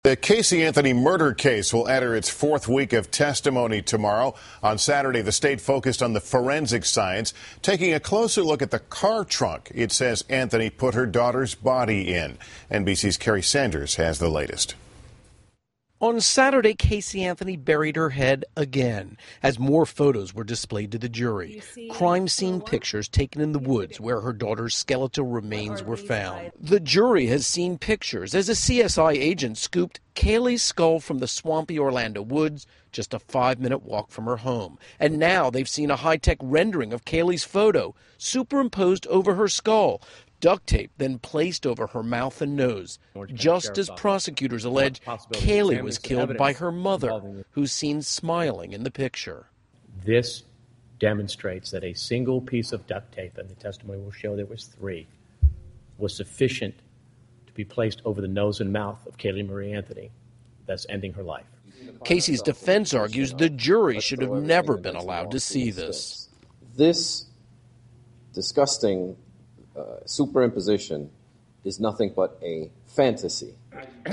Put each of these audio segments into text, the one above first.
The Casey Anthony murder case will enter its fourth week of testimony tomorrow. On Saturday, the state focused on the forensic science, taking a closer look at the car trunk it says Anthony put her daughter's body in. NBC's Kerry Sanders has the latest. On Saturday, Casey Anthony buried her head again as more photos were displayed to the jury. Crime scene pictures taken in the woods where her daughter's skeletal remains were found. The jury has seen pictures as a CSI agent scooped Kaylee's skull from the swampy Orlando woods, just a 5-minute walk from her home. And now they've seen a high-tech rendering of Kaylee's photo superimposed over her skull. Duct tape then placed over her mouth and nose, just as prosecutors allege Kaylee was killed by her mother, who's seen smiling in the picture. This demonstrates that a single piece of duct tape, and the testimony will show there was 3, was sufficient to be placed over the nose and mouth of Kaylee Marie Anthony, thus ending her life. Casey's defense argues the jury should have never been allowed to see this. This disgusting superimposition is nothing but a fantasy.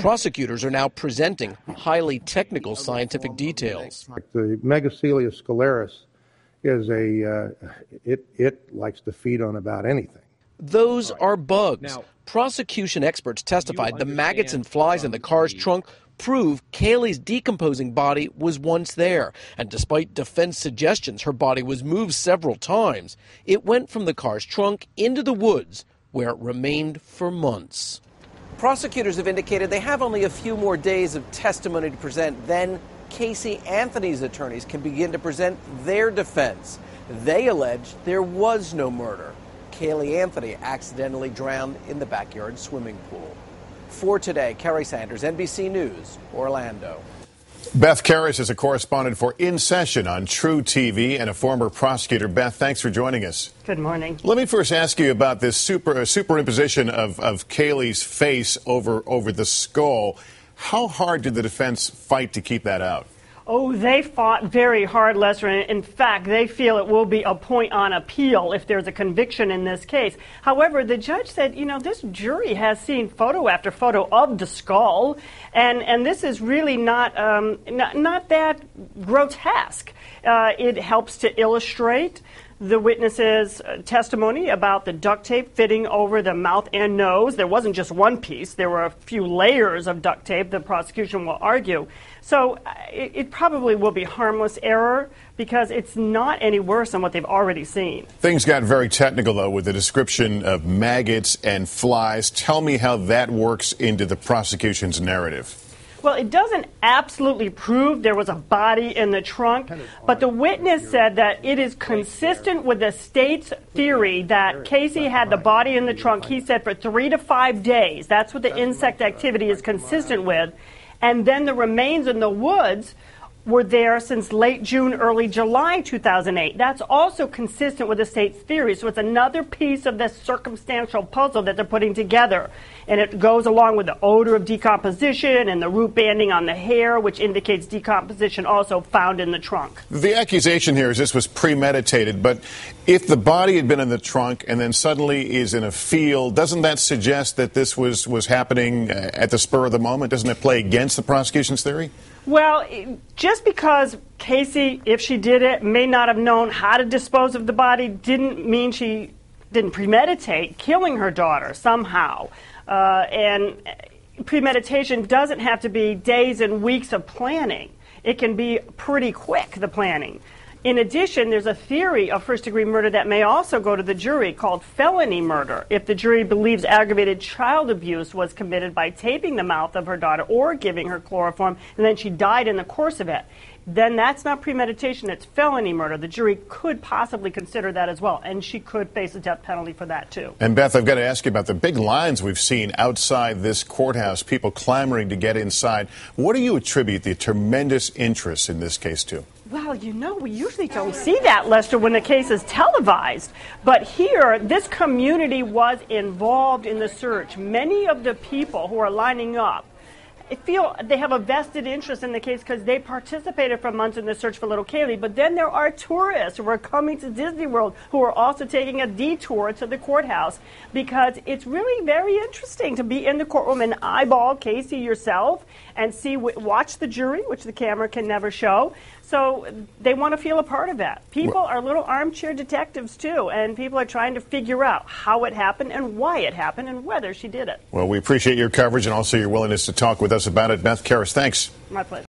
Prosecutors are now presenting highly technical scientific details. The Megacelia scalaris is it likes to feed on about anything. Those are bugs. Prosecution experts testified the maggots and flies in the car's trunk prove Kaylee's decomposing body was once there. And despite defense suggestions her body was moved several times, it went from the car's trunk into the woods, where it remained for months. Prosecutors have indicated they have only a few more days of testimony to present. Then Casey Anthony's attorneys can begin to present their defense. They allege there was no murder. Kaylee Anthony accidentally drowned in the backyard swimming pool. For today, Kerry Sanders, NBC News, Orlando. Beth Karras is a correspondent for In Session on True TV and a former prosecutor. Beth, thanks for joining us. Good morning. Let me first ask you about this superimposition of Kaylee's face over the skull. How hard did the defense fight to keep that out? Oh, they fought very hard, Lester. In fact, they feel it will be a point on appeal if there's a conviction in this case. However, the judge said, this jury has seen photo after photo of the skull, and this is really not that grotesque. It helps to illustrate the witness's testimony about the duct tape fitting over the mouth and nose. There wasn't just one piece. There were a few layers of duct tape, the prosecution will argue. So it probably will be harmless error because it's not any worse than what they've already seen. Things got very technical, though, with the description of maggots and flies. Tell me how that works into the prosecution's narrative. Well, it doesn't absolutely prove there was a body in the trunk, but the witness said that it is consistent with the state's theory that Casey had the body in the trunk, he said, for 3 to 5 days. That's what the insect activity is consistent with. And then the remains in the woods were there since late June, early July 2008. That's also consistent with the state's theory. So it's another piece of this circumstantial puzzle that they're putting together. And it goes along with the odor of decomposition and the root banding on the hair, which indicates decomposition also found in the trunk. The accusation here is this was premeditated, but if the body had been in the trunk and then suddenly is in a field, doesn't that suggest that this was happening at the spur of the moment? Doesn't it play against the prosecution's theory? Well, just because Casey, if she did it, may not have known how to dispose of the body didn't mean she didn't premeditate killing her daughter somehow. And premeditation doesn't have to be days and weeks of planning. It can be pretty quick, the planning. In addition, there's a theory of first-degree murder that may also go to the jury called felony murder. If the jury believes aggravated child abuse was committed by taping the mouth of her daughter or giving her chloroform, and then she died in the course of it, then that's not premeditation, it's felony murder. The jury could possibly consider that as well, and she could face a death penalty for that, too. And, Beth, I've got to ask you about the big lines we've seen outside this courthouse, people clamoring to get inside. What do you attribute the tremendous interest in this case to? Well, we usually don't see that, Lester, when the case is televised. But here, this community was involved in the search. Many of the people who are lining up feel they have a vested interest in the case because they participated for months in the search for little Kaylee. But then there are tourists who are coming to Disney World who are also taking a detour to the courthouse because it's really very interesting to be in the courtroom and eyeball Casey yourself and watch the jury, which the camera can never show. So they want to feel a part of that. People are little armchair detectives, too, and people are trying to figure out how it happened and why it happened and whether she did it. Well, we appreciate your coverage and also your willingness to talk with us about it. Beth Karras, thanks. My pleasure.